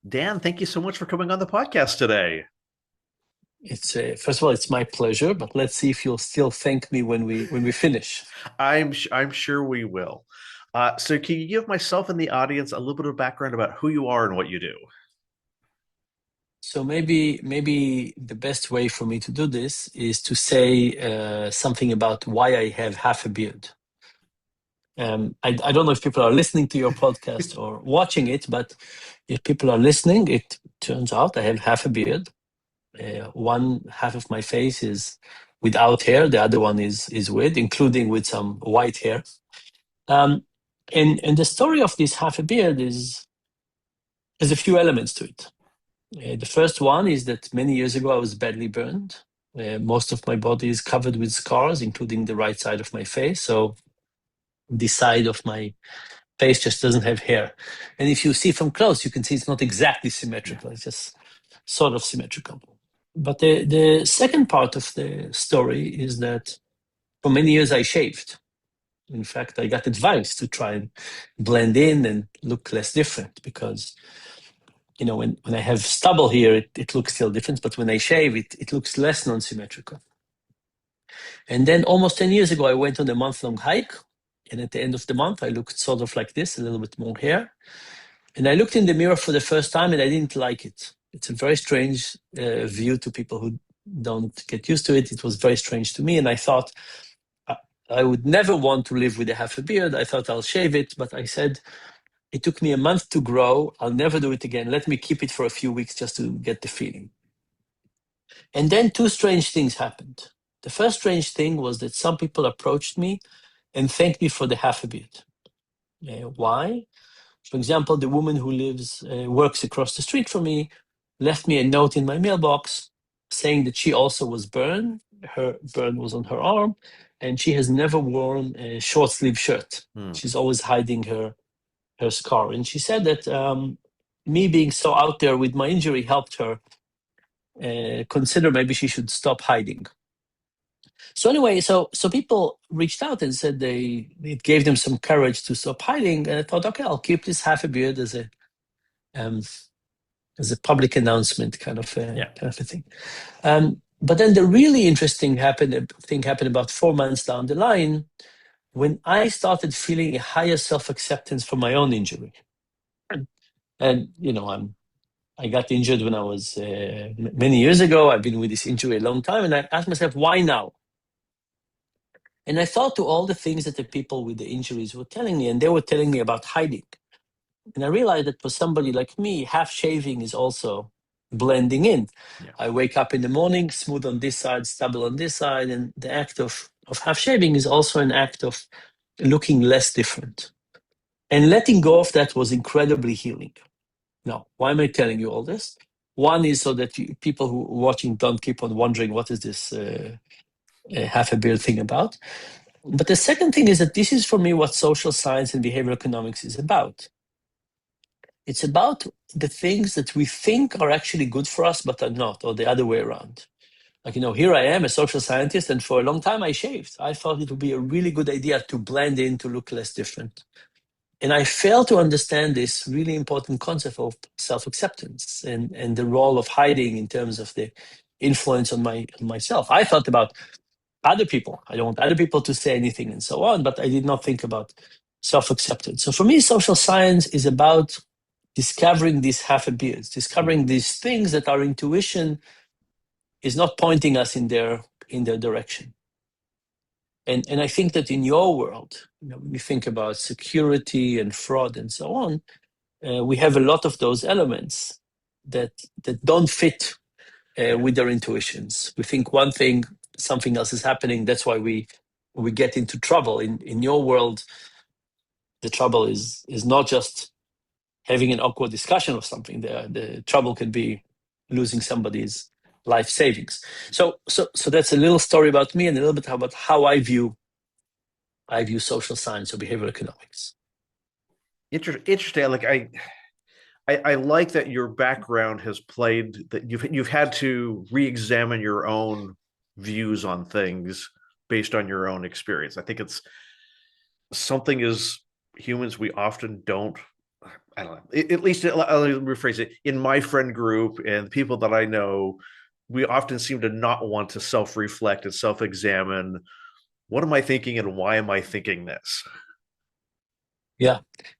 Dan, thank you so much for coming on the podcast today. It's first of all, it's my pleasure, but let's see if you'll still thank me when we finish. I'm sure we will. So, can you give myself and the audience a little bit of background about who you are and what you do? So maybe the best way for me to do this is to say something about why I have half a beard. I don't know if people are listening to your podcast or watching it, but if people are listening, it turns out I have half a beard. One half of my face is without hair, the other one is with, including with some white hair. Um, and the story of this half a beard is there's a few elements to it. The first one is that many years ago I was badly burned. Most of my body is covered with scars, including the right side of my face. So this side of my face just doesn't have hair. And if you see from close, you can see it's not exactly Yeah. symmetrical. It's just sort of symmetrical. But the second part of the story is that for many years I shaved. In fact, I got advice to try and blend in and look less different because, when I have stubble here, it looks still different, but when I shave, it looks less non-symmetrical. And then almost 10 years ago, I went on a month-long hike. And at the end of the month, I looked sort of like this, a little bit more hair. And I looked in the mirror for the first time and I didn't like it. It's a very strange view to people who don't get used to it. It was very strange to me. And I thought, I I would never want to live with a half a beard. I thought I'll shave it, but I said, it took me a month to grow. I'll never do it again. Let me keep it for a few weeks just to get the feeling. And then two strange things happened. The first strange thing was that some people approached me and thanked me for the half a beard. Why? For example, the woman who works across the street from me left me a note in my mailbox saying that she also was burned. Her burn was on her arm, and she has never worn a short sleeve shirt. Hmm. She's always hiding her scar. And she said that me being so out there with my injury helped her consider maybe she should stop hiding. So anyway, so people reached out and said it gave them some courage to stop hiding. And I thought, okay, I'll keep this half a beard um, as a public announcement Yeah. kind of a thing. But then the really interesting thing happened about 4 months down the line when I started feeling a higher self-acceptance for my own injury. And I got injured when I was many years ago. I've been with this injury a long time, and I asked myself, why now? And I thought to all the things that the people with the injuries were telling me, and they were telling me about hiding. And I realized that for somebody like me, half shaving is also blending in. Yeah. I wake up in the morning, smooth on this side, stubble on this side, and the act of half shaving is also an act of looking less different. And letting go of that was incredibly healing. Now, why am I telling you all this? One is so that people who are watching don't keep on wondering what is this half a beard thing about. But the second thing is that this is for me what social science and behavioral economics is about. It's about the things that we think are actually good for us, but are not, or the other way around. Like, here I am, a social scientist, and for a long time I shaved. I thought it would be a really good idea to blend in, to look less different. And I failed to understand this really important concept of self-acceptance and the role of hiding in terms of the influence on myself. I thought about other people. I don't want other people to say anything and so on, but I did not think about self-acceptance. So for me, social science is about discovering these half a beards, discovering these things that our intuition is not pointing us in their direction. And I think that in your world, when we think about security and fraud and so on, we have a lot of those elements that don't fit Yeah. with their intuitions. We think one thing, something else is happening. That's why we get into trouble. In your world, the trouble is not just having an awkward discussion of something. The trouble could be losing somebody's life savings. So that's a little story about me and a little bit about how I view social science or behavioral economics. Interesting. I like that your background has played that you've had to re-examine your own views on things based on your own experience. I think it's something as humans we often don't I don't know. At least I'll rephrase it. In my friend group and people that I know, we often seem to not want to self-reflect and self-examine. What am I thinking, and why am I thinking this? Yeah.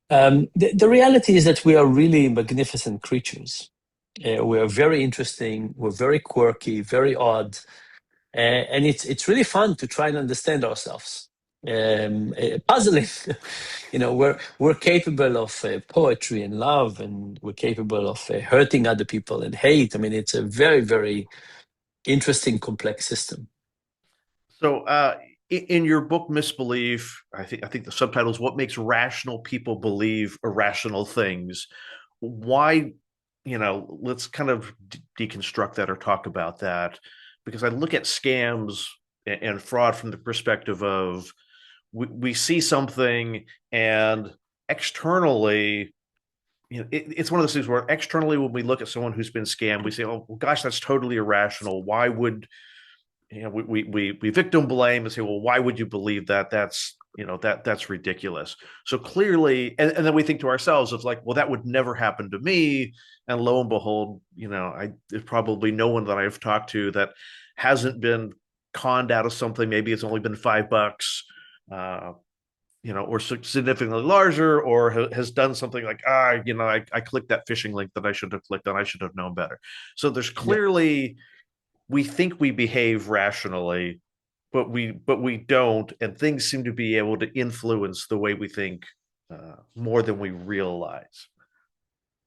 The reality is that we are really magnificent creatures. We are very interesting. We're very quirky, very odd, and it's really fun to try and understand ourselves. Puzzling, we're capable of poetry and love, and we're capable of hurting other people and hate. I mean, it's a very, very interesting, complex system. So, in your book Misbelief, I think the subtitle is "What Makes Rational People Believe Irrational Things." Why, let's kind of deconstruct that or talk about that, because I look at scams and fraud from the perspective of we see something, and externally, it's one of those things where externally, when we look at someone who's been scammed, we say, "Oh, well, gosh, that's totally irrational. Why would we victim blame and say, well, why would you believe that? That's ridiculous." So clearly, and then we think to ourselves, it's like, well, that would never happen to me. And lo and behold, there's probably no one that I've talked to that hasn't been conned out of something. Maybe it's only been $5, uh, or significantly larger, or has done something like, I clicked that phishing link that I should have clicked on. I should have known better. So there's Yeah. clearly, we think we behave rationally, but we don't, and things seem to be able to influence the way we think more than we realize.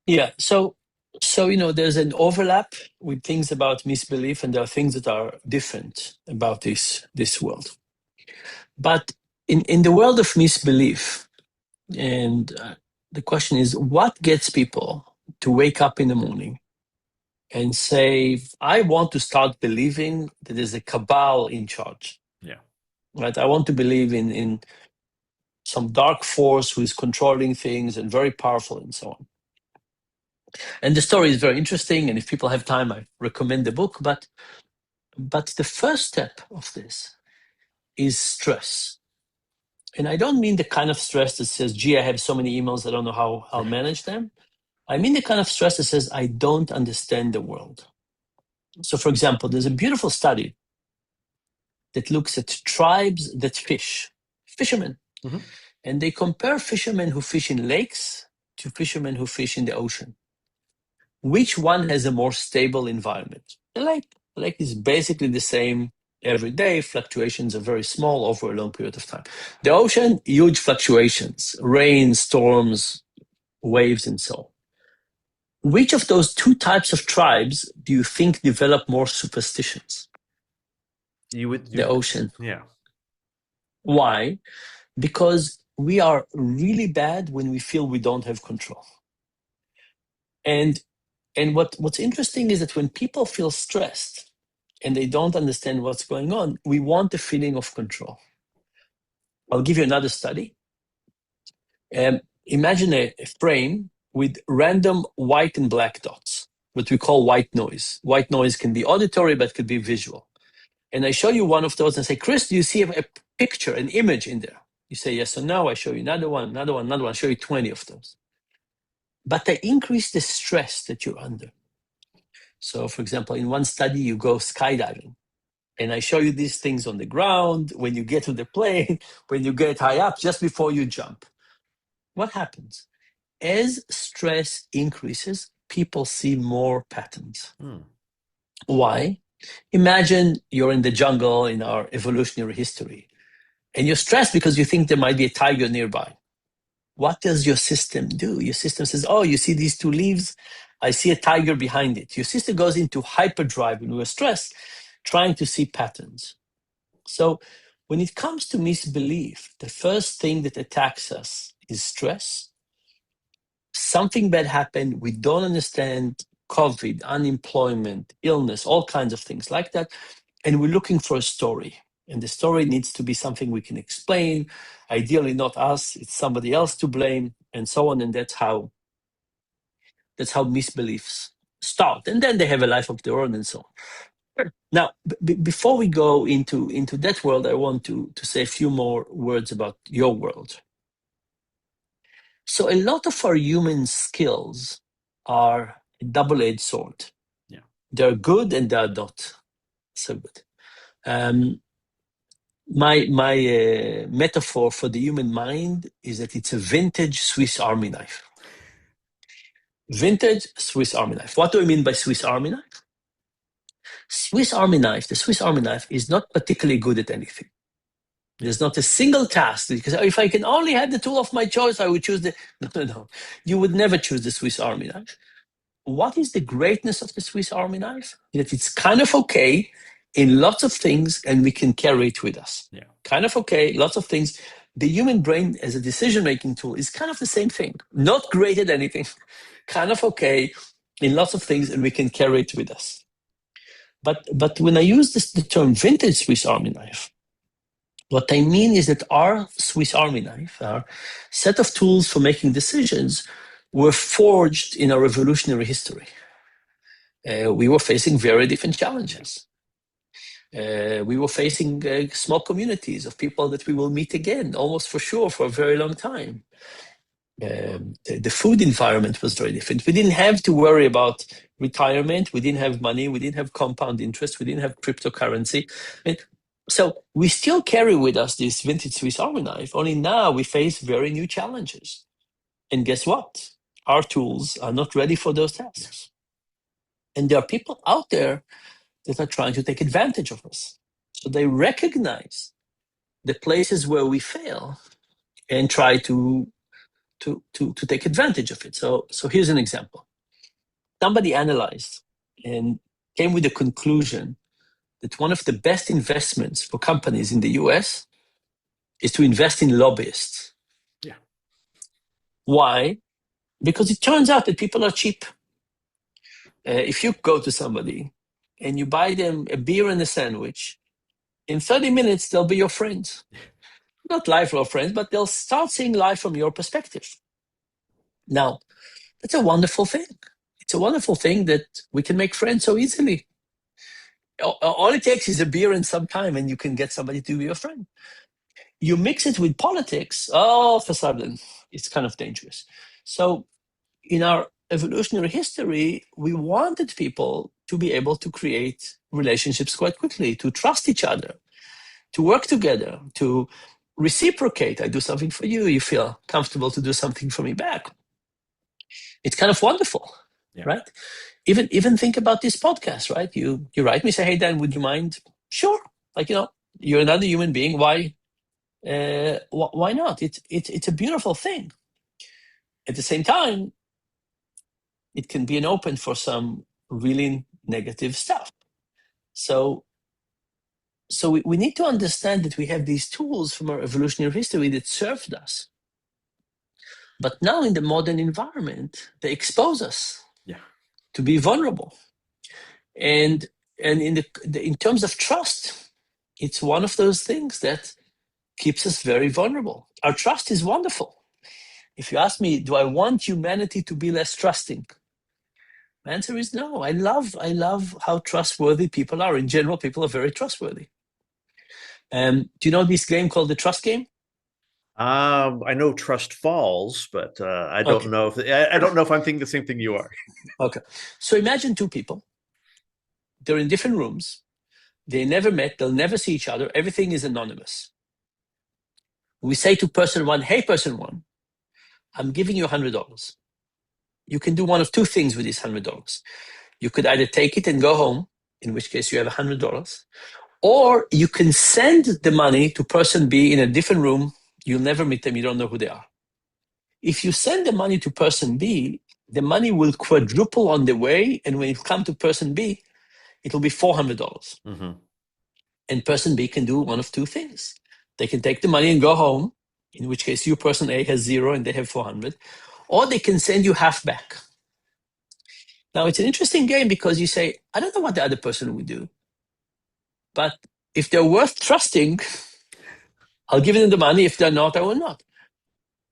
Yeah. So there's an overlap with things about misbelief, and there are things that are different about this world. But in the world of misbelief, and the question is, what gets people to wake up in the morning and say, I want to start believing that there's a cabal in charge, Yeah. right? I want to believe in some dark force who is controlling things and very powerful and so on. And the story is very interesting, and if people have time, I recommend the book. But the first step of this is stress. And I don't mean the kind of stress that says, gee, I have so many emails, I don't know how I'll manage them. I mean the kind of stress that says, I don't understand the world. So, for example, there's a beautiful study that looks at tribes that fish, fishermen, Mm-hmm. and they compare fishermen who fish in lakes to fishermen who fish in the ocean. Which one has a more stable environment? The lake. The lake is basically the same every day. Fluctuations are very small over a long period of time. The ocean, huge fluctuations, rain, storms, waves, and so on. Which of those two types of tribes do you think develop more superstitions? You would The you ocean. Yeah. Why? Because we are really bad when we feel we don't have control. And what's interesting is that when people feel stressed and they don't understand what's going on, we want a feeling of control. I'll give you another study. Imagine a frame with random white and black dots, what we call white noise. White noise can be auditory, but could be visual. And I show you one of those and say, Chris, do you see a picture, an image in there? You say yes or no. I show you another one, another one, another one. I show you 20 of those. But I increase the stress that you're under. So, for example, in one study, you go skydiving. And I show you these things on the ground, when you get to the plane, when you get high up, just before you jump. What happens? As stress increases, people see more patterns. Hmm. Why? Imagine you're in the jungle in our evolutionary history, and you're stressed because you think there might be a tiger nearby. What does your system do? Your system says, oh, you see these two leaves? I see a tiger behind it. Your system goes into hyperdrive when we're stressed, trying to see patterns. So when it comes to misbelief, the first thing that attacks us is stress. Something bad happened, we don't understand, COVID, unemployment, illness, all kinds of things like that. And we're looking for a story. And the story needs to be something we can explain. Ideally, not us, it's somebody else to blame, and so on. And that's how misbeliefs start. And then they have a life of their own and so on. Now, before we go into that world, I want to say a few more words about your world. So a lot of our human skills are a double-edged sword. Yeah. They're good and they're not so good. My metaphor for the human mind is that it's a vintage Swiss Army knife. Vintage Swiss Army knife. What do I mean by Swiss Army knife? The Swiss Army knife is not particularly good at anything. There's not a single task because if I can only have the tool of my choice, I would choose the. No. You would never choose the Swiss Army knife. What is the greatness of the Swiss Army knife? That it's kind of okay in lots of things and we can carry it with us. Yeah. Kind of okay, lots of things. The human brain as a decision-making tool is kind of the same thing. Not great at anything, kind of okay in lots of things and we can carry it with us. But when I use the term vintage Swiss Army knife, what I mean is that our Swiss Army knife, our set of tools for making decisions, were forged in our revolutionary history. We were facing very different challenges. We were facing small communities of people that we will meet again, almost for sure, for a very long time. The food environment was very different. We didn't have to worry about retirement. We didn't have money. We didn't have compound interest. We didn't have cryptocurrency. So we still carry with us this vintage Swiss Army knife, only now we face very new challenges. And guess what? Our tools are not ready for those tasks. And there are people out there that are trying to take advantage of us. So they recognize the places where we fail and try to take advantage of it. So here's an example. Somebody analyzed and came with the conclusion that one of the best investments for companies in the US is to invest in lobbyists. Yeah. Why? Because it turns out that people are cheap. If you go to somebody and you buy them a beer and a sandwich, in 30 minutes, they'll be your friends. Not lifelong friends, but they'll start seeing life from your perspective. Now, that's a wonderful thing. It's a wonderful thing that we can make friends so easily. All it takes is a beer and some time, and you can get somebody to be your friend. You mix it with politics, all of a sudden, it's kind of dangerous. So in our evolutionary history, we wanted people to be able to create relationships quite quickly, to trust each other, to work together, to reciprocate. I do something for you, you feel comfortable to do something for me back. It's kind of wonderful, right? Even think about this podcast, right? You write me, say, hey, Dan, would you mind? Sure. You're another human being. Why not? It's a beautiful thing. At the same time, it can be an open for some really negative stuff. So we need to understand that we have these tools from our evolutionary history that served us. But now in the modern environment, they expose us to be vulnerable. And in terms of trust, it's one of those things that keeps us very vulnerable. Our trust is wonderful. If you ask me, do I want humanity to be less trusting? The answer is no. I love how trustworthy people are. In general, people are very trustworthy. Do you know this game called the trust game? I know trust falls, but I don't know if I don't know if I'm thinking the same thing you are. Okay. So imagine two people. They're in different rooms. They never met. They'll never see each other. Everything is anonymous. We say to person one, hey, person one, I'm giving you $100. You can do one of two things with this $100. You could either take it and go home, in which case you have $100, or you can send the money to person B in a different room. You'll never meet them. You don't know who they are. If you send the money to person B, the money will quadruple on the way. And when it comes to person B, it will be $400. Mm-hmm. And person B can do one of two things. They can take the money and go home, in which case you, person A, has $0 and they have 400, or they can send you half back. Now, it's an interesting game because you say, I don't know what the other person would do, but if they're worth trusting, I'll give them the money. If they're not, I will not.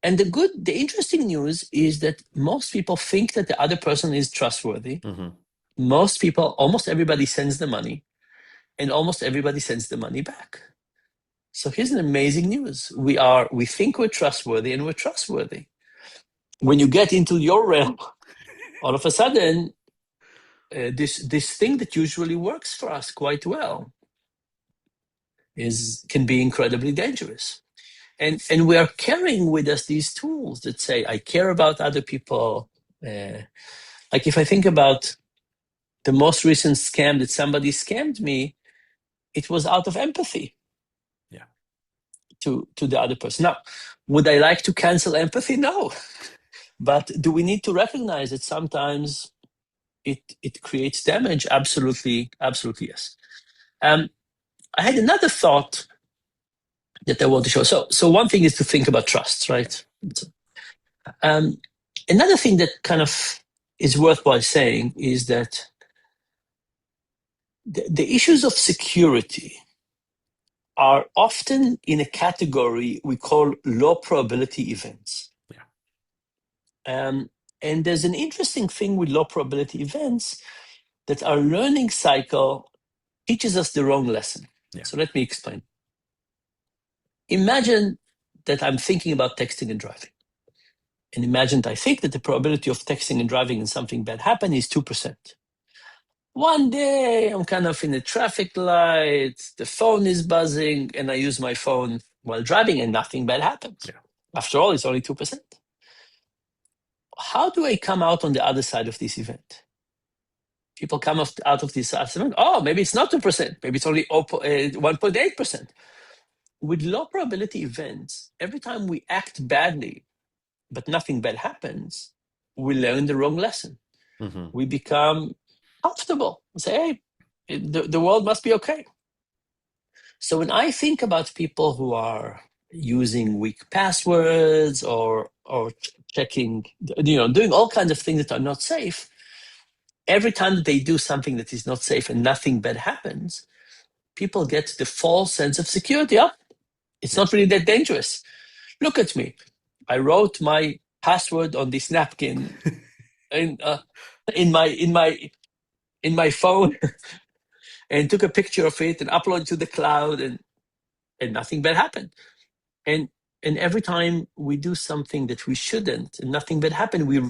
And the interesting news is that most people think that the other person is trustworthy. Mm-hmm. Most people, almost everybody sends the money, and almost everybody sends the money back. So here's an amazing news. We think we're trustworthy, and we're trustworthy. when you get into your realm, all of a sudden, this thing that usually works for us quite well can be incredibly dangerous. And we are carrying with us these tools that say, I care about other people. Like if I think about the most recent scam that somebody scammed me, it was out of empathy Yeah. to the other person. Now, would I like to cancel empathy? No. But do we need to recognize that sometimes it creates damage? Absolutely, absolutely yes. I had another thought that I want to show. So one thing is to think about trust, right? Um, Another thing that kind of is worthwhile saying is that the issues of security are often in a category we call low probability events. Yeah. And there's an interesting thing with low probability events that our learning cycle teaches us the wrong lesson. Yeah. So let me explain. Imagine that I'm thinking about texting and driving. And imagine I think that the probability of texting and driving and something bad happen is 2%. One day I'm kind of in a traffic light, the phone is buzzing, and I use my phone while driving and nothing bad happens. Yeah. After all, it's only 2%. How do I come out on the other side of this event? People come out of this event, oh, maybe it's not 2%, maybe it's only 1.8%. With low probability events, every time we act badly, but nothing bad happens, we learn the wrong lesson. Mm-hmm. We become comfortable. We say, hey, the world must be okay. So when I think about people who are using weak passwords or checking, doing all kinds of things that are not safe, every time that they do something that is not safe and nothing bad happens, people get the false sense of security. Oh, it's not really that dangerous. Look at me. I wrote my password on this napkin in my phone and took a picture of it and uploaded it to the cloud, and nothing bad happened. And every time we do something that we shouldn't and nothing bad happened, we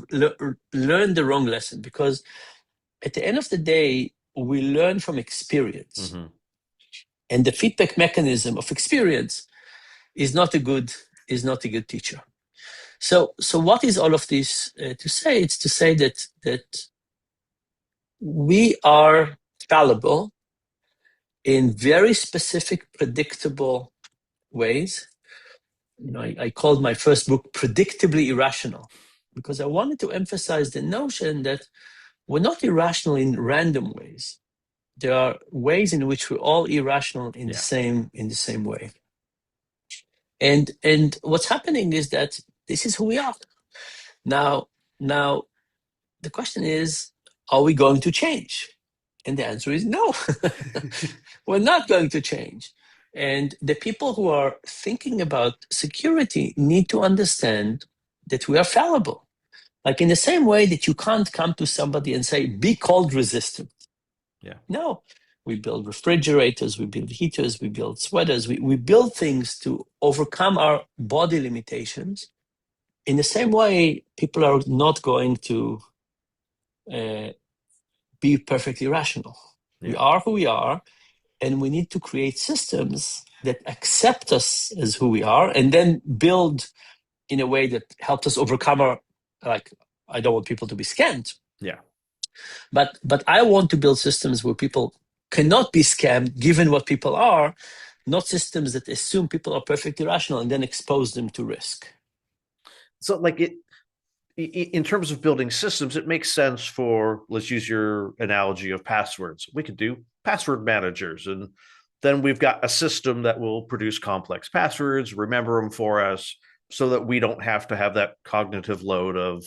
learn the wrong lesson, because at the end of the day, we learn from experience. Mm-hmm. And the feedback mechanism of experience is not a good teacher. So what is all of this to say? It's to say that we are fallible in very specific, predictable ways. I called my first book Predictably Irrational, because I wanted to emphasize the notion that we're not irrational in random ways. There are ways in which we're all irrational in the same way. And what's happening is that this is who we are. Now the question is, are we going to change? And the answer is no. We're not going to change. And the people who are thinking about security need to understand that we are fallible. Like in the same way that you can't come to somebody and say, be cold resistant. Yeah. No, we build refrigerators, we build heaters, we build sweaters, we build things to overcome our body limitations. In the same way, people are not going to be perfectly rational. Yeah. We are who we are, and we need to create systems that accept us as who we are, and then build in a way that helps us overcome our, like, I don't want people to be scammed. Yeah. But I want to build systems where people cannot be scammed given what people are, not systems that assume people are perfectly rational and then expose them to risk. So like in terms of building systems, it makes sense for, let's use your analogy of passwords. We could do password managers, and then we've got a system that will produce complex passwords, remember them for us, so that we don't have to have that cognitive load of,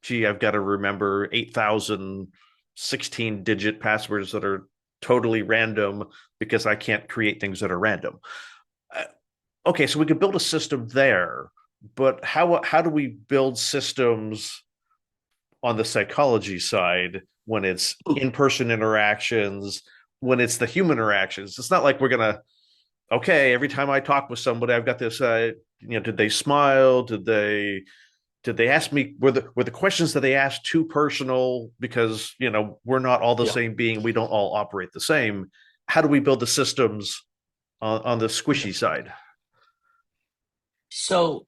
gee, I've got to remember 8,000 16-digit passwords that are totally random because I can't create things that are random. Okay, so we could build a system there, but how do we build systems on the psychology side when it's in-person interactions, when it's the human interactions? It's not like we're gonna, okay, every time I talk with somebody, I've got this, did they smile? Did they did they ask me, were the questions that they asked too personal, because we're not all the Yeah, same being, we don't all operate the same. How do we build the systems on the yeah. squishy side? So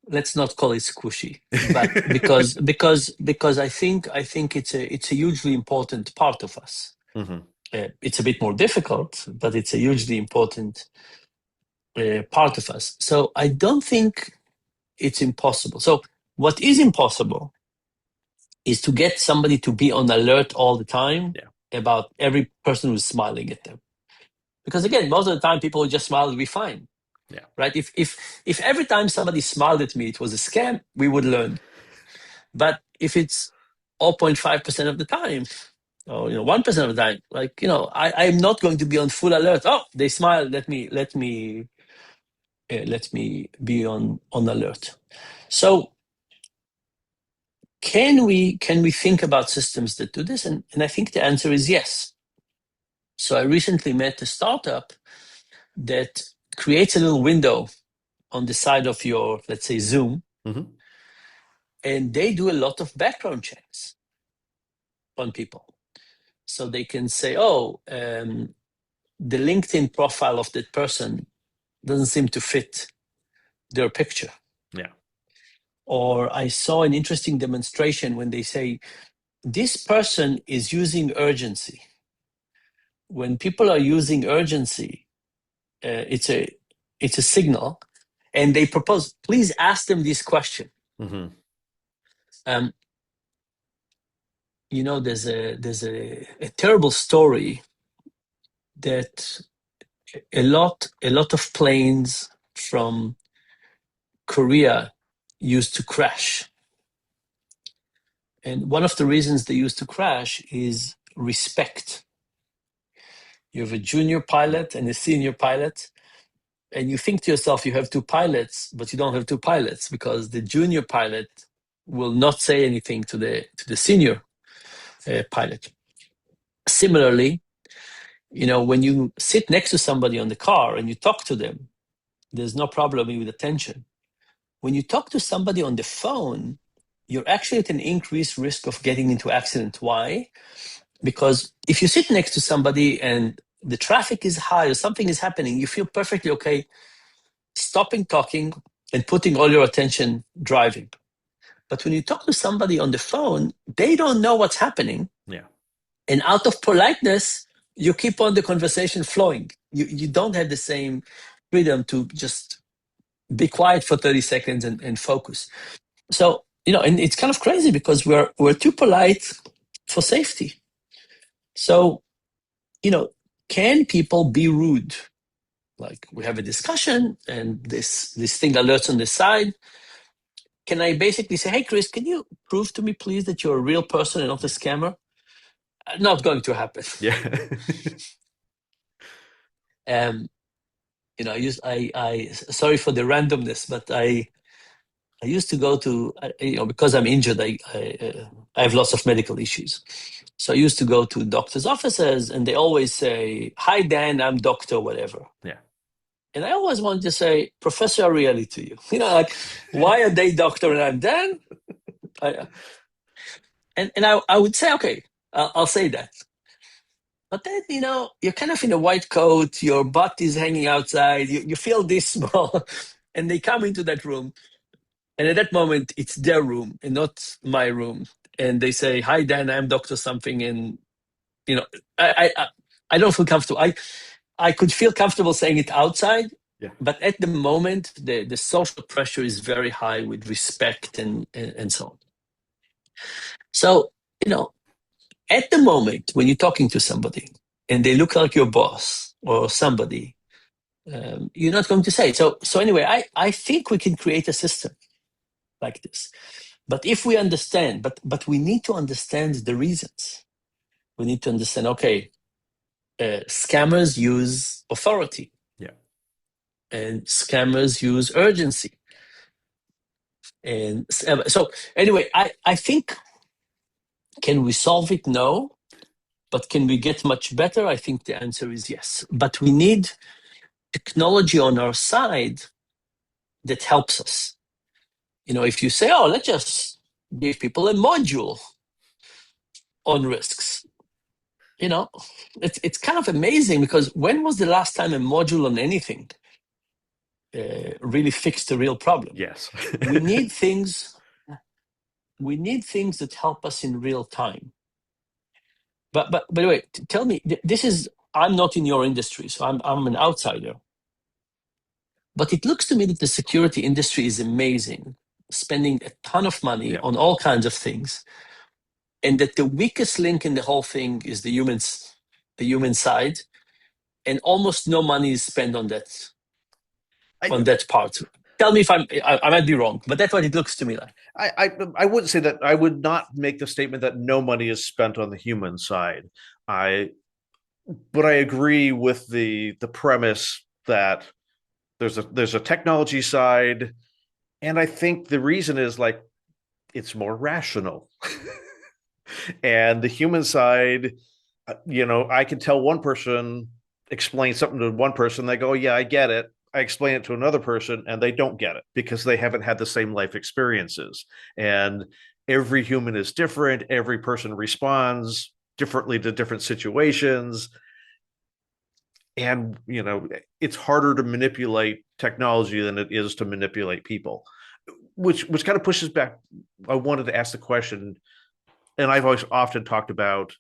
let's not call it squishy, but because I think it's a hugely important part of us. Hmm. It's a bit more difficult, but it's a hugely important part of us. So I don't think it's impossible. So what is impossible is to get somebody to be on alert all the time Yeah. about every person who's smiling at them. Because again, most of the time people who just smile will be fine, Yeah. right? If every time somebody smiled at me it was a scam, we would learn. But if it's 0.5% of the time, or 1% of the time, I'm not going to be on full alert. Oh, they smiled. Let me be on alert. So can we think about systems that do this? And I think the answer is yes. So I recently met a startup that creates a little window on the side of your, let's say, Zoom, Hmm. and they do a lot of background checks on people. So they can say, oh, the LinkedIn profile of that person doesn't seem to fit their picture. Yeah. Or I saw an interesting demonstration when they say, this person is using urgency. When people are using urgency, it's a signal, and they propose, please ask them this question. Hmm. Um, there's a terrible story that a lot of planes from Korea used to crash, and one of the reasons they used to crash is respect. You have a junior pilot and a senior pilot, and you think to yourself you have two pilots, but you don't have two pilots, because the junior pilot will not say anything to the senior pilot. Similarly, when you sit next to somebody on the car and you talk to them, there's no problem with attention. When you talk to somebody on the phone, you're actually at an increased risk of getting into accident. Why? Because if you sit next to somebody and the traffic is high or something is happening, you feel perfectly okay stopping talking and putting all your attention driving. But when you talk to somebody on the phone, they don't know what's happening. Yeah. And out of politeness, you keep on the conversation flowing. You don't have the same freedom to just be quiet for 30 seconds and focus. So, and it's kind of crazy because we're too polite for safety. So, can people be rude? Like, we have a discussion and this thing alerts on the side. Can I basically say, hey, Chris, can you prove to me, please, that you're a real person and not a scammer? Not going to happen. Yeah. Um, I sorry for the randomness, but I used to go to, because I'm injured, I have lots of medical issues. So I used to go to doctors' offices, and they always say, hi, Dan, I'm doctor, whatever. Yeah. And I always wanted to say, Professor Ariely to you. Like, why are they doctor and I'm Dan? And I would say, okay, I'll say that. But then, you're kind of in a white coat, your butt is hanging outside, you feel this small, and they come into that room. And at that moment, it's their room and not my room. And they say, hi, Dan, I'm Dr. Something. And, you know, I don't feel comfortable. I could feel comfortable saying it outside, Yeah. but at the moment, the social pressure is very high with respect and so on. So, at the moment when you're talking to somebody and they look like your boss or somebody, you're not going to say it. So anyway, I think we can create a system like this. But if we understand, but we need to understand the reasons. We need to understand, okay, scammers use authority Yeah. and scammers use urgency. And so anyway, I think, can we solve it? No. But can we get much better? I think the answer is yes. But we need technology on our side that helps us. If you say, oh, let's just give people a module on risks, it's kind of amazing, because when was the last time a module on anything really fixed a real problem? Yes. We need things. We need things that help us in real time. But by the way, tell me, this is, I'm not in your industry, so I'm an outsider. But it looks to me that the security industry is amazing, spending a ton of money Yeah. on all kinds of things, and that the weakest link in the whole thing is the human side, and almost no money is spent on I, that part. Tell me if I might be wrong, but that's what it looks to me like. I wouldn't say that. I would not make the statement that no money is spent on the human side. I but I agree with the premise that there's a technology side, and I think the reason is like it's more rational. And the human side, I can tell one person, explain something to one person, they go, oh, yeah, I get it. I explain it to another person and they don't get it because they haven't had the same life experiences. And every human is different. Every person responds differently to different situations. And, it's harder to manipulate technology than it is to manipulate people, which kind of pushes back. I wanted to ask the question, and I've always often talked about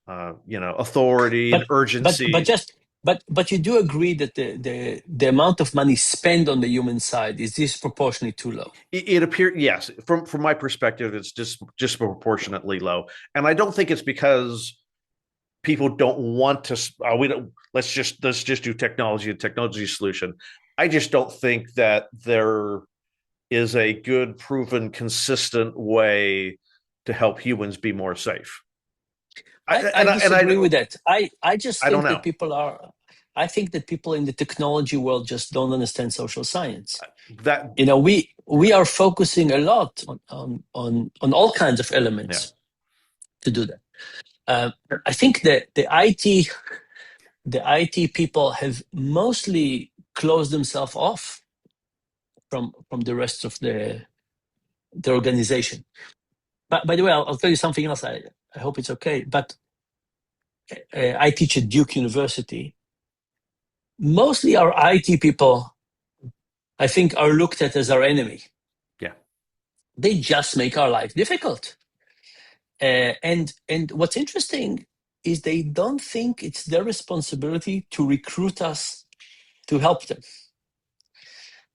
authority and But but urgency. just but you do agree that the amount of money spent on the human side is disproportionately too low. It appears, yes, from my perspective, it's just disproportionately low, and I don't think it's because people don't want to. We don't. Let's just do technology and technology solution. I just don't think that there is a good, proven, consistent way to help humans be more safe. I disagree with that. I just I don't think know that I think that people in the technology world just don't understand social science. that. We are focusing a lot on all kinds of Yeah, elements to do that. I think that the IT people have mostly closed themselves off from the rest of the organization. But by the way, I'll tell you something else. I hope it's okay. But I teach at Duke University. Mostly our IT people, I think, are looked at as our enemy. yeah, They just make our life difficult. And what's interesting is they don't think it's their responsibility to recruit us to help them.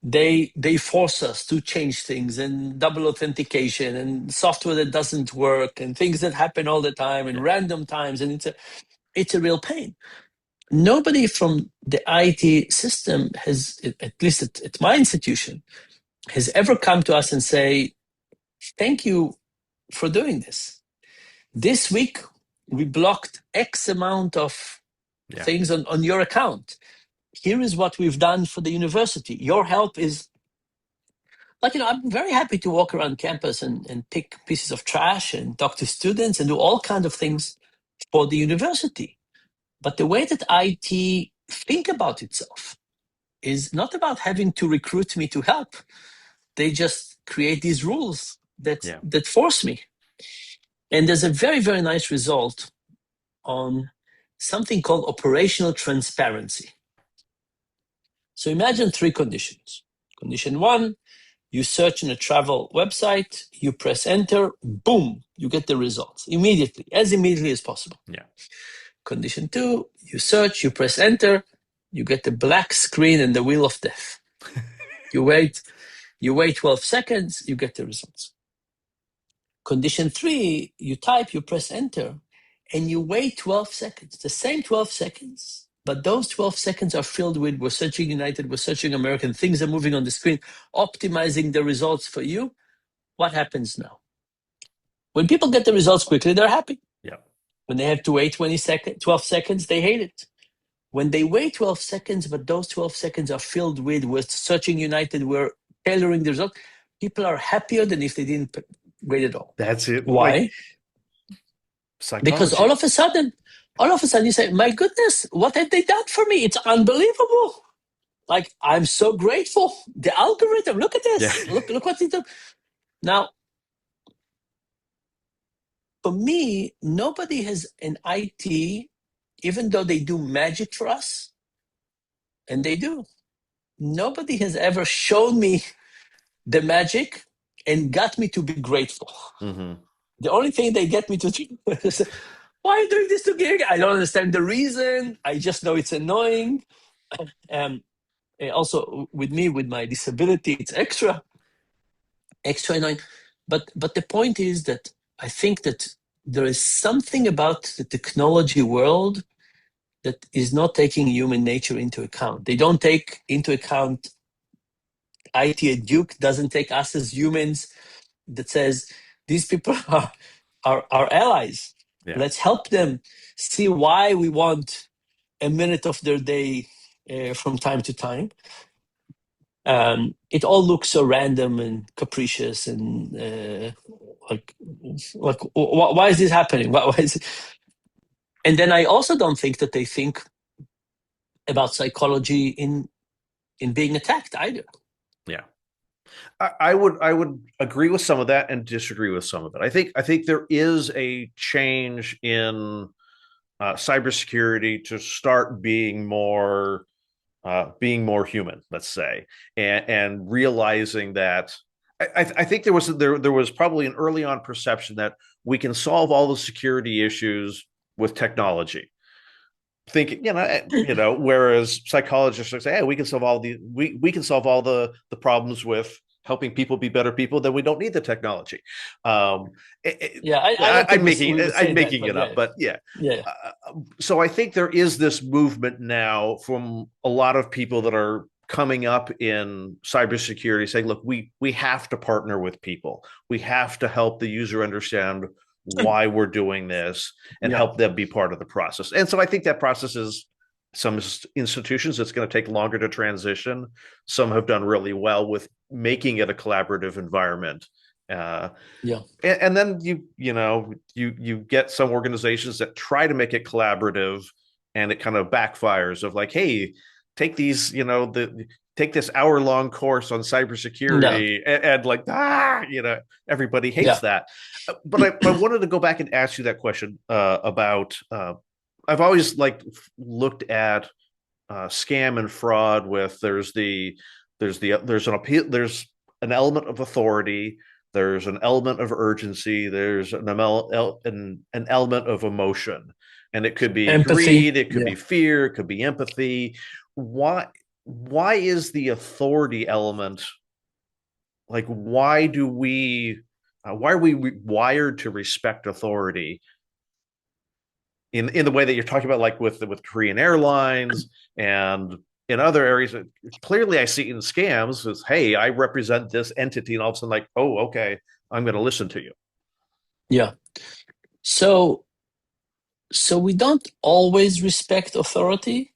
They force us to change things, and double authentication and software that doesn't work and things that happen all the time and yeah, random times, and it's a real pain. Nobody from the IT system has, at least at my institution, has ever come to us and say, thank you for doing this. This week, we blocked X amount of yeah, things on your account. Here is what we've done for the university. Your help is, I'm very happy to walk around campus and pick pieces of trash and talk to students and do all kinds of things for the university. But the way that IT think about itself is not about having to recruit me to help. They just create these rules yeah, that force me. And there's a very, very nice result on something called operational transparency. So imagine three conditions. Condition one, you search in a travel website, you press enter, boom, you get the results immediately, as immediately as possible. yeah. Condition two, you search, you press enter, you get the black screen and the wheel of death. You wait 12 seconds, you get the results. Condition three, you type, you press enter, and you wait 12 seconds, the same 12 seconds, but those 12 seconds are filled with we're searching United, we're searching American, things are moving on the screen, optimizing the results for you. What happens now? When people get the results quickly, they're happy. Yeah. When they have to wait 12 seconds, they hate it. When they wait 12 seconds, but those 12 seconds are filled with we're searching United, we're tailoring the result, people are happier than if they didn't wait at all. That's it. Like Why? Because psychology. all of a sudden you say, my goodness, what have they done for me? It's unbelievable. Like, I'm so grateful. The algorithm, look at Yeah. this. Look what it did. Now, for me, nobody has an IT, even though they do magic for us, and they do. Nobody has ever shown me the magic and got me to be grateful. Hmm. The only thing they get me to do is, why are you doing this to me? I don't understand the reason. I just know it's annoying. Um, Also, with me, with my disability, it's extra annoying. But the point is that I think that there is something about the technology world that is not taking human nature into account. They don't take into account IT at Duke doesn't take us as humans, that says these people are allies. Yeah. Let's help them see why we want a minute of their day from time to time. It all looks so random and capricious, and like, why is this happening? Why is it? And then I also don't think that they think about psychology in being attacked either. Yeah. I would agree with some of that and disagree with some of it. I think there is a change in cybersecurity to start being more human, let's say, and realizing that I think there was probably an early on perception that we can solve all the security issues with technology. Thinking, whereas psychologists would say, "Hey, we can solve all the problems with helping people be better people. Then we don't need the technology." Um, Yeah, I don't think we would I'm say that, making but it up, yeah, but yeah. yeah, So I think there is this movement now from a lot of people that are coming up in cybersecurity saying, look, we have to partner with people. We have to help the user understand why we're doing this and yeah, help them be part of the process. And so I think that process is some institutions it's going to take longer to transition. Some have done really well with making it a collaborative environment. Uh, yeah, and then you get some organizations that try to make it collaborative and it kind of backfires of like, hey, take these take this hour-long course on no, cybersecurity and like everybody hates yeah, that. But I wanted to go back and ask you that question about I've always like looked at scam and fraud with there's an appeal, there's an element of authority, there's an element of urgency, there's an element of emotion, and it could be empathy. greed, it could Yeah, be fear, it could be empathy. Why is the authority element, like, why are we wired to respect authority in the way that you're talking about, like with Korean Airlines and in other areas? Clearly, I see in scams is, hey, I represent this entity, and all of a sudden, like, oh, okay, I'm going to listen to you. yeah. So we don't always respect authority,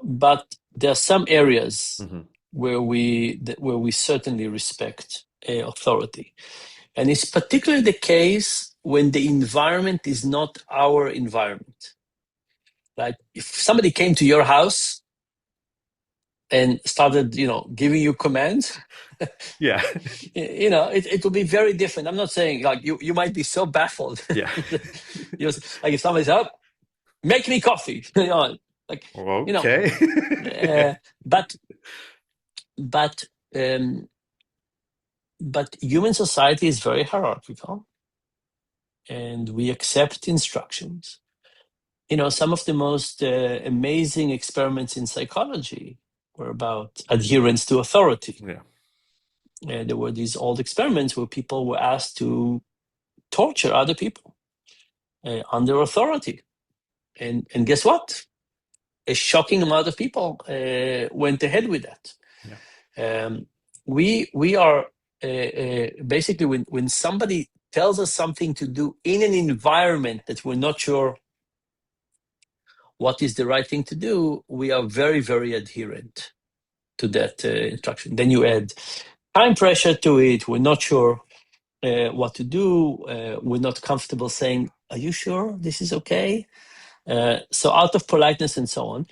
but there are some areas Mm-hmm. where we certainly respect authority, and it's particularly the case when the environment is not our environment. Like, if somebody came to your house and started, giving you commands, Yeah, it will be very different. I'm not saying, like, you might be so baffled. yeah. Like, if somebody says, oh, make me coffee, like, you know, Okay. uh, but but um, but human society is very hierarchical, and we accept instructions. Some of the most amazing experiments in psychology were about adherence to authority. Yeah, There were these old experiments where people were asked to torture other people under authority, and guess what? A shocking amount of people went ahead with that. yeah, We are basically, when somebody tells us something to do in an environment that we're not sure what is the right thing to do, we are very, very adherent to that instruction. Then you add time pressure to it. We're not sure what to do. We're not comfortable saying, "Are you sure this is okay?" So out of politeness and so on.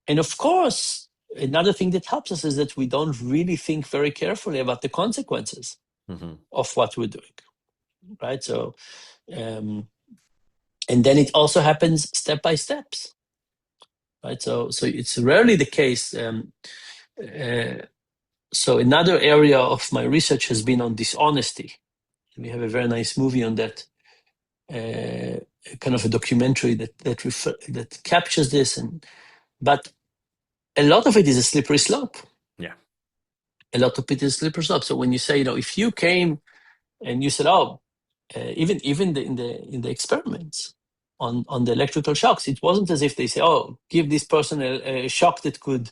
And of course, another thing that helps us is that we don't really think very carefully about the consequences Mm-hmm. of what we're doing, right? So, um, and then it also happens step by steps, right? So it's rarely the case. Uh, so another area of my research has been on dishonesty. We have a very nice movie on that, kind of a documentary that captures this. But a lot of it is a slippery slope. Yeah. A lot of it is a slippery slope. So when you say, if you came and you said, "Oh," even in the experiments on the electrical shocks, it wasn't as if they say, "Oh, give this person a shock that could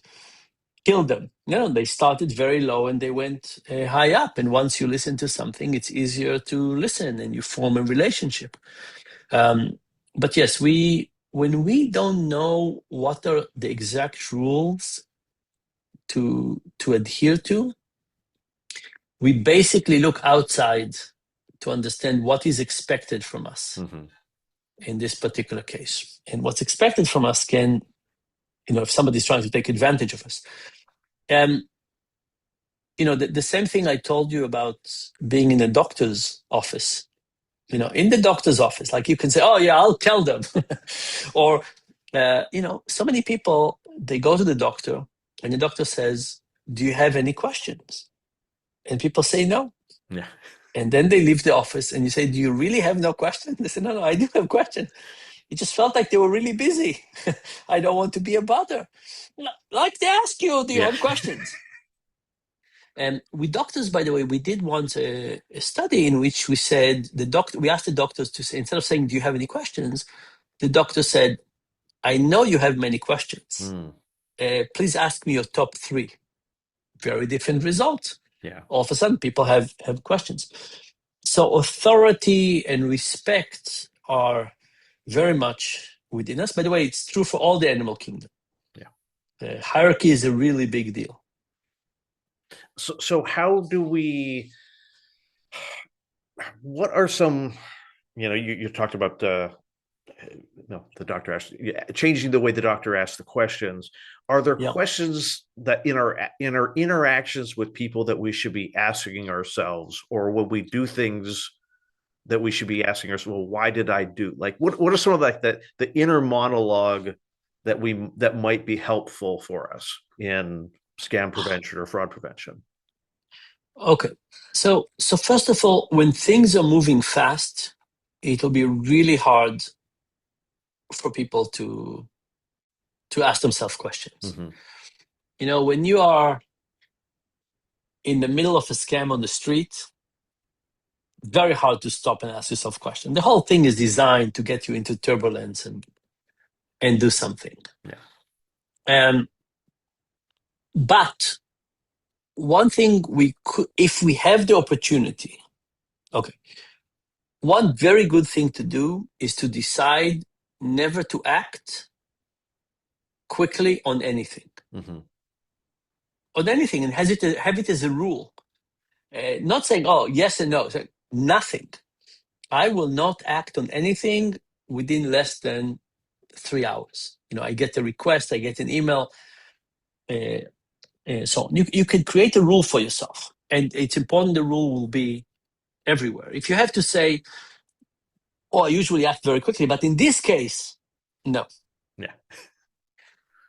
kill them." No, they started very low and they went high up. And once you listen to something, it's easier to listen and you form a relationship. But yes, when we don't know what are the exact rules to adhere to, we basically look outside to understand what is expected from us Mm-hmm. in this particular case. And what's expected from us can, if somebody's trying to take advantage of us. The same thing I told you about being in a doctor's office. In the doctor's office, like you can say, "Oh yeah, I'll tell them," or so many people, they go to the doctor and the doctor says, "Do you have any questions?" And people say no. Yeah. And then they leave the office and you say, "Do you really have no questions?" They say, "No, I do have questions. It just felt like they were really busy. I don't want to be a bother." Like they ask you, "Do you Yeah. have questions?" And with doctors, by the way, we did once a study in which we asked the doctors to say, instead of saying, "Do you have any questions?" The doctor said, "I know you have many questions. Mm. Please ask me your top three." Very different result. Yeah. All of a sudden, people have questions. So authority and respect are very much within us. By the way, it's true for all the animal kingdom. Yeah. Hierarchy is a really big deal. So how do we? What are some? You talked about the doctor asked, yeah, changing the way the doctor asks the questions. Are there Yeah. questions that in our interactions with people that we should be asking ourselves, or when we do things that we should be asking ourselves, well, why did I do? Like, what are some of like the inner monologue that might be helpful for us in scam prevention or fraud prevention? Okay. So first of all, when things are moving fast, it'll be really hard for people to ask themselves questions. Mm-hmm. When you are in the middle of a scam on the street, very hard to stop and ask yourself questions. The whole thing is designed to get you into turbulence and do something. Yeah. But one thing we could, if we have the opportunity, okay, one very good thing to do is to decide never to act quickly on anything. Mm-hmm. On anything, and have it as a rule. Not saying, "Oh, yes and no." Say, nothing. I will not act on anything within less than 3 hours. I get a request, I get an email, so on. You can create a rule for yourself, and it's important the rule will be everywhere. If you have to say, "Oh, I usually act very quickly, but in this case, no." Yeah.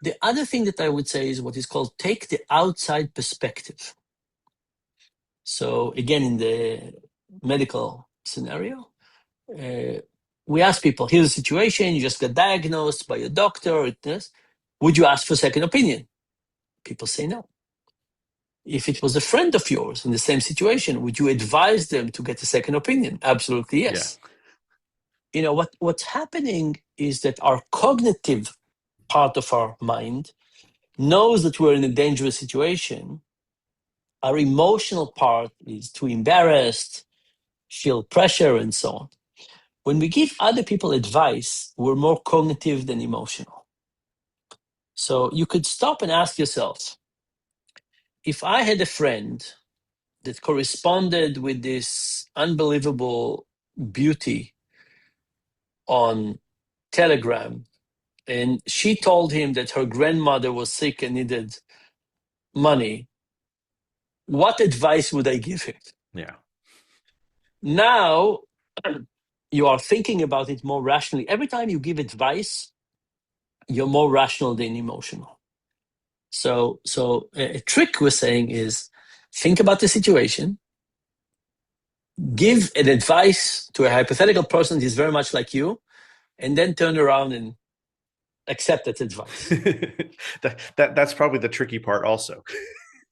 The other thing that I would say is what is called take the outside perspective. So again, in the medical scenario, we ask people, "Here's the situation, you just got diagnosed by a doctor. Would you ask for second opinion?" People say no. If it was a friend of yours in the same situation, would you advise them to get a second opinion? Absolutely Yeah. yes. What's happening is that our cognitive part of our mind knows that we're in a dangerous situation. Our emotional part is too embarrassed, feel pressure, and so on. When we give other people advice, we're more cognitive than emotional. So you could stop and ask yourself, if I had a friend that corresponded with this unbelievable beauty on Telegram, and she told him that her grandmother was sick and needed money, what advice would I give him? Yeah. Now you are thinking about it more rationally. Every time you give advice, you're more rational than emotional. So a trick we're saying is think about the situation, give an advice to a hypothetical person who's very much like you, and then turn around and accept that advice. That's probably the tricky part also.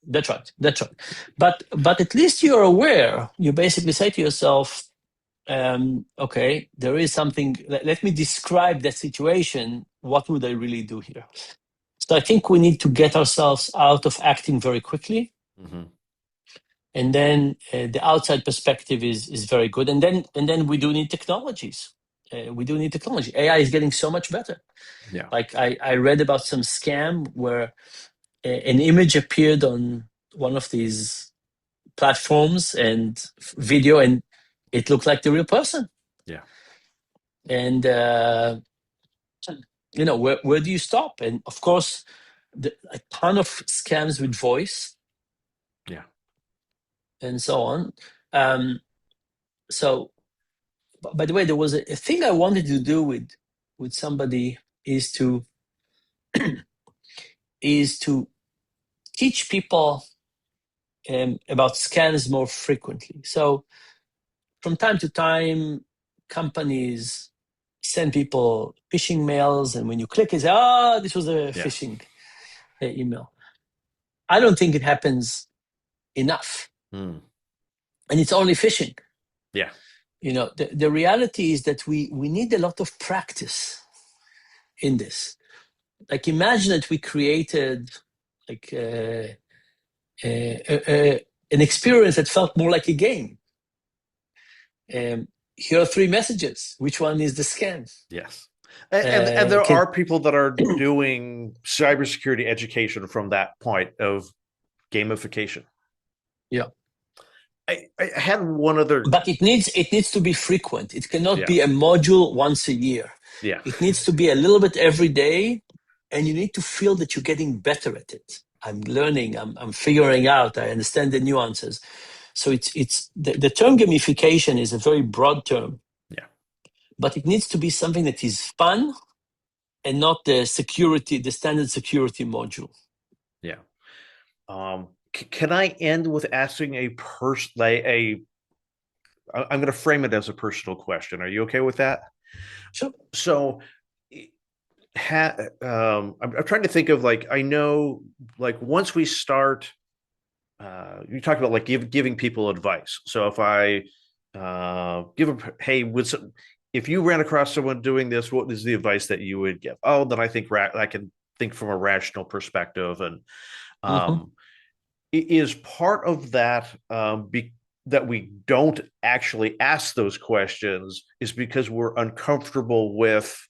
That's right. That's right. But at least you're aware. You basically say to yourself, okay, there is something. Let me describe that situation. What would I really do here? So I think we need to get ourselves out of acting very quickly, Mm-hmm. and then the outside perspective is very good. And then we do need technologies. We do need technology. AI is getting so much better. Yeah. Like I read about some scam where an image appeared on one of these platforms and video, and it looked like the real person. Yeah. And where do you stop? And of course, a ton of scams with voice Yeah. and so on. So, by the way, there was a thing I wanted to do with somebody is to teach people about scams more frequently. So from time to time, companies send people phishing mails, and when you click, it says, this was a Yeah. phishing email. I don't think it happens enough. Mm. And it's only phishing. Yeah. The reality is that we need a lot of practice in this. Like imagine that we created like an experience that felt more like a game. Here are 3 messages. Which one is the scam? Yes. And there Can are people that are doing cybersecurity education from that point of gamification. Yeah. I had one other. But it needs to be frequent. It cannot Yeah. be a module once a year. Yeah. It needs to be a little bit every day, and you need to feel that you're getting better at it. I'm learning. I'm figuring out. I understand the nuances. So it's the term gamification is a very broad term, Yeah. but it needs to be something that is fun and not the standard security module. Yeah. Can I end with asking I'm going to frame it as a personal question. Are you okay with that? Sure. So, I'm trying to think of like I know like once we start, you talk about like giving people advice. So if I give them, hey, if you ran across someone doing this, what is the advice that you would give? Oh, then I think I can think from a rational perspective, and Mm-hmm. um, is part of that that we don't actually ask those questions is because we're uncomfortable with,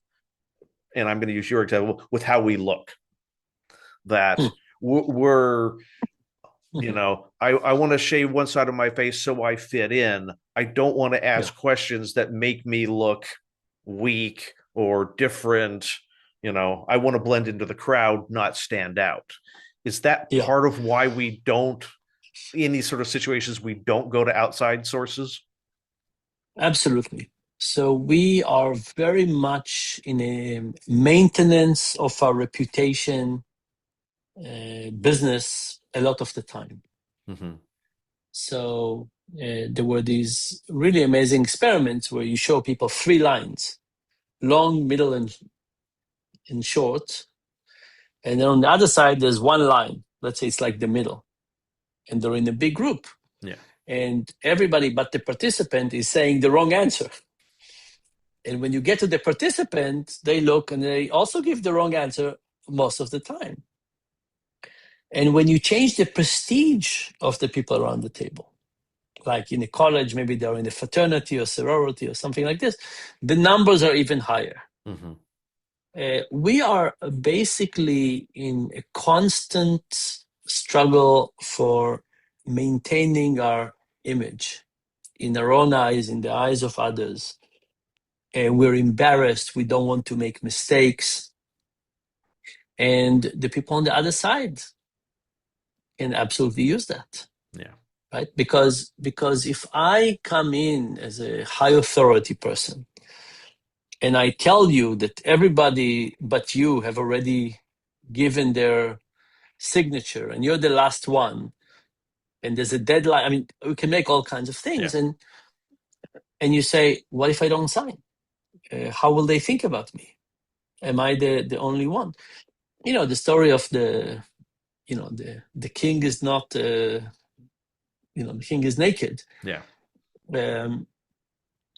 and I'm going to use your example, with how we look. That we're, Mm-hmm. I want to shave one side of my face so I fit in. I don't want to Yeah. ask questions that make me look weak or different. I want to blend into the crowd, not stand out. Is that Yeah. part of why we don't, in these sort of situations, we don't go to outside sources? Absolutely. So we are very much in a maintenance of our reputation business a lot of the time. Mm-hmm. So there were these really amazing experiments where you show people 3 lines, long, middle, and short. And then on the other side, there's 1 line. Let's say it's like the middle. And they're in a big group. Yeah. And everybody but the participant is saying the wrong answer. And when you get to the participant, they look and they also give the wrong answer most of the time. And when you change the prestige of the people around the table, like in a college, maybe they're in a fraternity or sorority or something like this, the numbers are even higher. Mm-hmm. We are basically in a constant struggle for maintaining our image in our own eyes, in the eyes of others. We're embarrassed. We don't want to make mistakes. And the people on the other side can absolutely use that, Yeah. right? Because if I come in as a high authority person and I tell you that everybody but you have already given their signature and you're the last one, and there's a deadline. I mean, we can make all kinds of Yeah. things, and you say, what if I don't sign? How will they think about me? Am I the only one? You know, the story of the king is not the king is naked. Yeah. Um,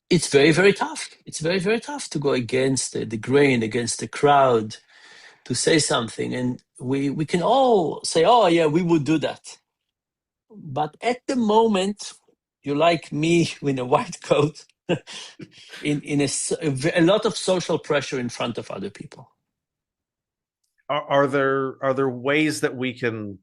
it's very, very tough. It's very, very tough to go against the grain, against the crowd, to say something. And we can all say, oh yeah, we would do that. But at the moment, you're like me in a white coat, in a lot of social pressure in front of other people. Are there ways that we can,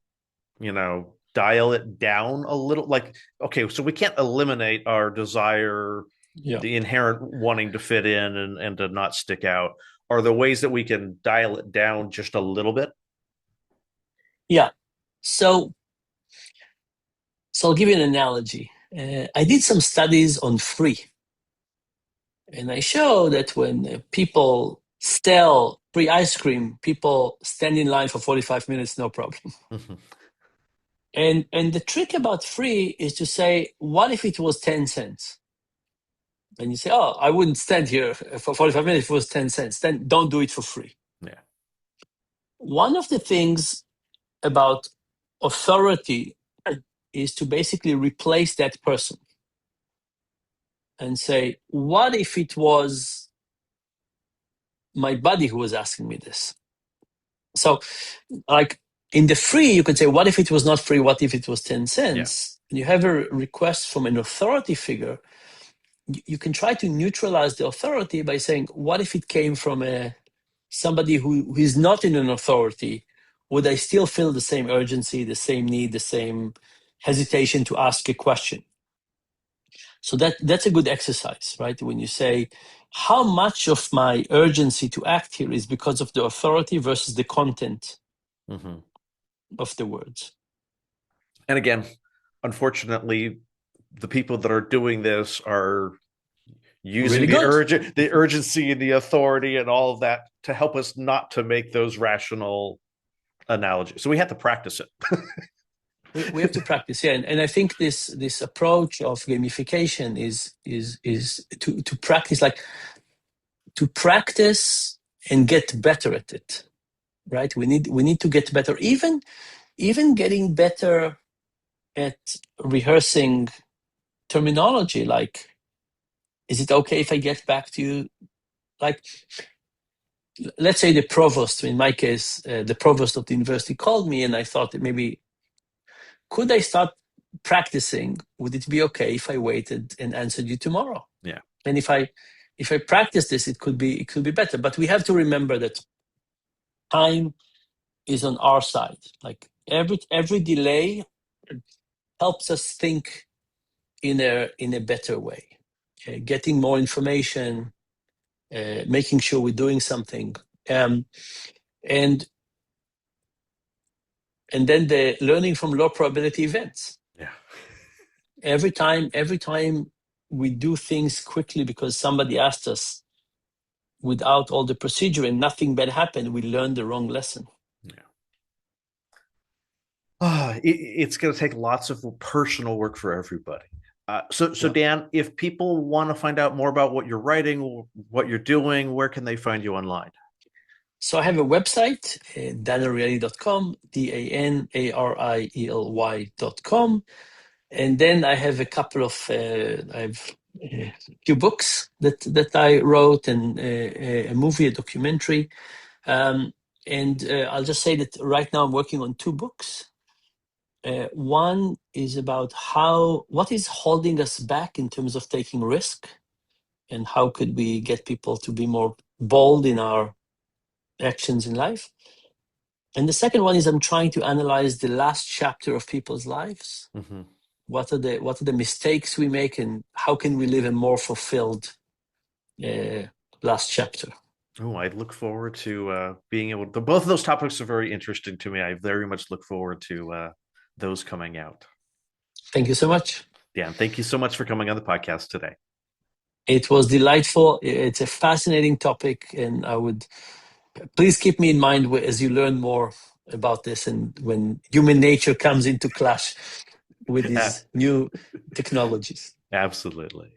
dial it down a little? Like, okay, so we can't eliminate our desire, Yeah. the inherent wanting to fit in and to not stick out. Are there ways that we can dial it down just a little bit? Yeah. So I'll give you an analogy. I did some studies on free, and I show that when people sell free ice cream, people stand in line for 45 minutes, no problem. Mm-hmm. And the trick about free is to say, what if it was 10 cents? And you say, oh, I wouldn't stand here for 45 minutes if it was 10 cents. Then don't do it for free. Yeah. One of the things about authority is to basically replace that person and say, what if it was my buddy who was asking me this? So, like in the free, you could say, what if it was not free? What if it was 10 Yeah. cents? And you have a request from an authority figure. You can try to neutralize the authority by saying, what if it came from somebody who is not in an authority? Would I still feel the same urgency, the same need, the same hesitation to ask a question? So that's a good exercise, right? When you say, how much of my urgency to act here is because of the authority versus the content Mm-hmm. of the words? And again, unfortunately, the people that are doing this are using Really the good. urgency and the authority and all of that to help us not to make those rational analogies. So we have to practice it. We have to practice, yeah, and I think this approach of gamification is to practice, like to practice and get better at it, right? We need to get better, even getting better at rehearsing terminology. Like, is it okay if I get back to you? Like, let's say the provost, in my case, the provost of the university called me, and I thought that maybe could I start practicing? Would it be okay if I waited and answered you tomorrow? Yeah. And if I practice this, it could be better. But we have to remember that time is on our side. Like every delay helps us think in a better way. Okay? Getting more information, making sure we're doing something, um, and then the learning from low probability events. Yeah. Every time we do things quickly because somebody asked us without all the procedure and nothing bad happened, we learn the wrong lesson. Yeah. It's going to take lots of personal work for everybody. So Yeah. Dan, if people want to find out more about what you're writing, what you're doing, where can they find you online? So I have a website, danariely.com, danariely.com. And then I have a couple of, I have a few books that I wrote, and a movie, a documentary. And I'll just say that right now I'm working on two books. One is about what is holding us back in terms of taking risk, and how could we get people to be more bold in our actions in life. And the second one is I'm trying to analyze the last chapter of people's lives. Mm-hmm. What are the mistakes we make, and how can we live a more fulfilled uh, last chapter? Oh, I look forward to being able to. Both of those topics are very interesting to me. I very much look forward to those coming out. Thank you so much. Dan, thank you so much for coming on the podcast today. It was delightful. It's a fascinating topic, and I would please keep me in mind as you learn more about this and when human nature comes into clash with these new technologies. Absolutely.